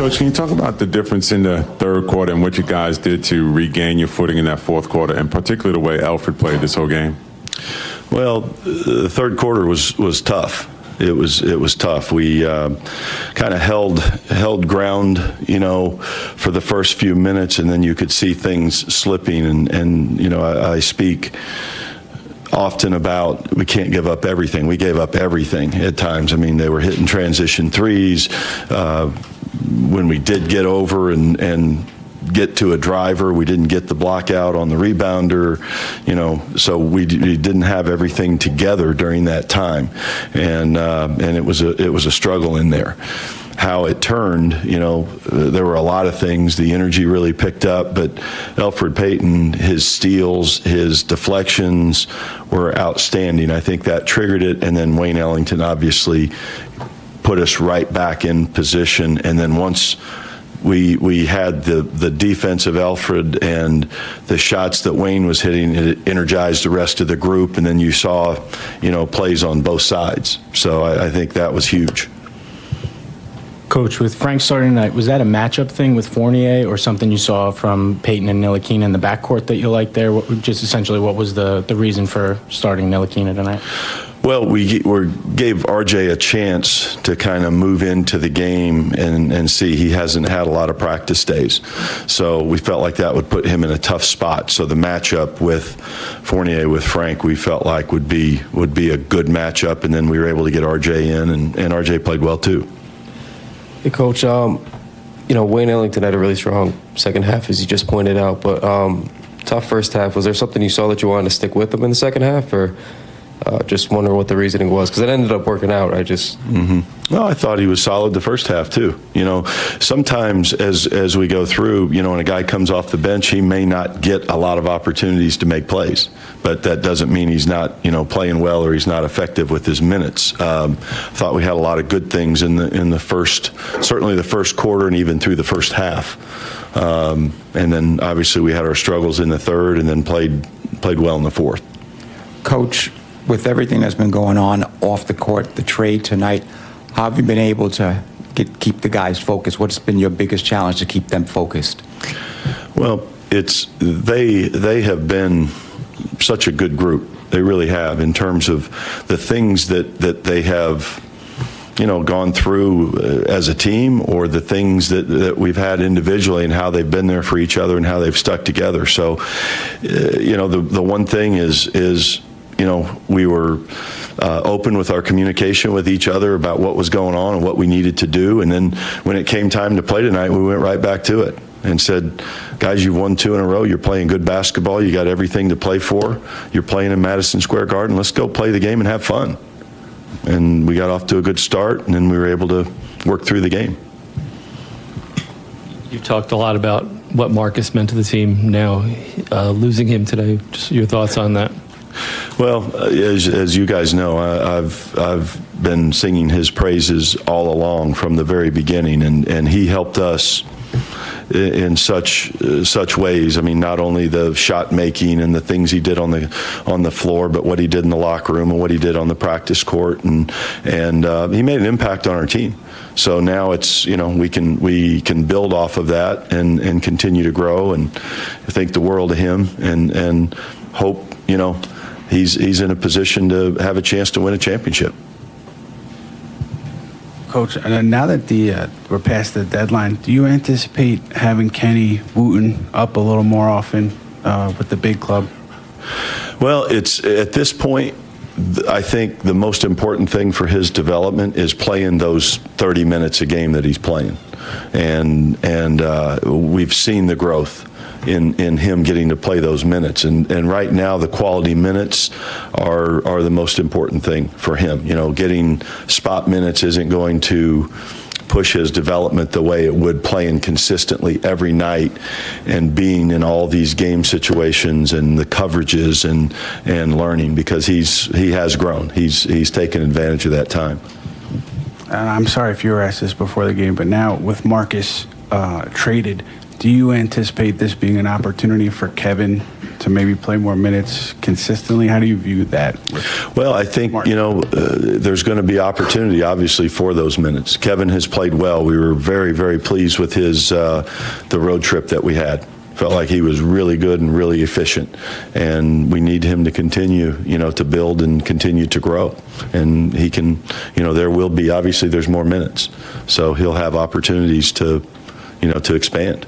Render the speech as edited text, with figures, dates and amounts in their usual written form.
Coach, can you talk about the difference in the third quarter and what you guys did to regain your footing in that fourth quarter, and particularly the way Alfred played this whole game? Well, the third quarter was tough. It was tough. We kind of held ground, for the first few minutes, and then you could see things slipping. And I speak often about we can't give up everything. We gave up everything at times. I mean, they were hitting transition threes. When we did get over and get to a driver, we didn't get the block out on the rebounder, so we didn't have everything together during that time, and it was a struggle in there. How it turned, there were a lot of things. The energy really picked up, but Elfrid Payton, his steals, his deflections were outstanding. I think that triggered it, and then Wayne Ellington obviously put us right back in position. And then once we had the defense of Alfred and the shots that Wayne was hitting, it energized the rest of the group, and then you saw, plays on both sides. So I think that was huge. Coach, with Frank starting tonight, was that a matchup thing with Fournier or something you saw from Payton and Ntilikina in the backcourt that you liked there? Just essentially, what was the reason for starting Ntilikina tonight? Well, we gave RJ a chance to kind of move into the game and see. He hasn't had a lot of practice days, so we felt like that would put him in a tough spot. So the matchup with Fournier with Frank, we felt like would be a good matchup, and then we were able to get RJ in, and RJ played well too. Hey, Coach, Wayne Ellington had a really strong second half, as you just pointed out, but tough first half. Was there something you saw that you wanted to stick with him in the second half, or just wondering what the reasoning was? Because it ended up working out, right? Well, I thought he was solid the first half too. Sometimes as we go through, when a guy comes off the bench, he may not get a lot of opportunities to make plays, but that doesn't mean he's not, playing well or he's not effective with his minutes. Thought we had a lot of good things in the first, certainly the first quarter and even through the first half. And then obviously we had our struggles in the third, and then played well in the fourth. Coach, with everything that's been going on off the court, the trade tonight, how have you been able to keep the guys focused? What's been your biggest challenge to keep them focused? Well, they have been such a good group. They really have, in terms of the things that they have gone through as a team, or the things that we've had individually, and how they've been there for each other and how they've stuck together. So the one thing is we were open with our communication with each other about what was going on and what we needed to do. And then when it came time to play tonight, we went right back to it and said, guys, you've won 2 in a row. You're playing good basketball. You got everything to play for. You're playing in Madison Square Garden. Let's go play the game and have fun. And we got off to a good start, and then we were able to work through the game. You've talked a lot about what Marcus meant to the team. Now, losing him today, just your thoughts on that? Well, as you guys know, I've been singing his praises all along from the very beginning, and he helped us in such ways. I mean, not only the shot making and the things he did on the floor, but what he did in the locker room and what he did on the practice court, and he made an impact on our team. So now it's, we can build off of that and continue to grow, and I think the world of him, and hope he's in a position to have a chance to win a championship. Coach, now that we're past the deadline, do you anticipate having Kenny Wooten up a little more often with the big club? Well, it's at this point, I think the most important thing for his development is playing those 30 minutes a game that he's playing, and we've seen the growth in him getting to play those minutes, and right now the quality minutes are the most important thing for him. Getting spot minutes isn't going to push his development the way it would playing consistently every night and being in all these game situations and the coverages and learning, because he has grown. He's taken advantage of that time. I'm sorry if you were asked this before the game, but now with Marcus traded, do you anticipate this being an opportunity for Kevin to maybe play more minutes consistently? How do you view that? Well, I think, Martin? you know, there's going to be opportunity, obviously, for those minutes. Kevin has played well. We were very, very pleased with his the road trip that we had. Felt like he was really good and really efficient, and we need him to continue, you know, to build and continue to grow. And he can, you know, there will be, obviously, there's more minutes, so he'll have opportunities to, you know, to expand.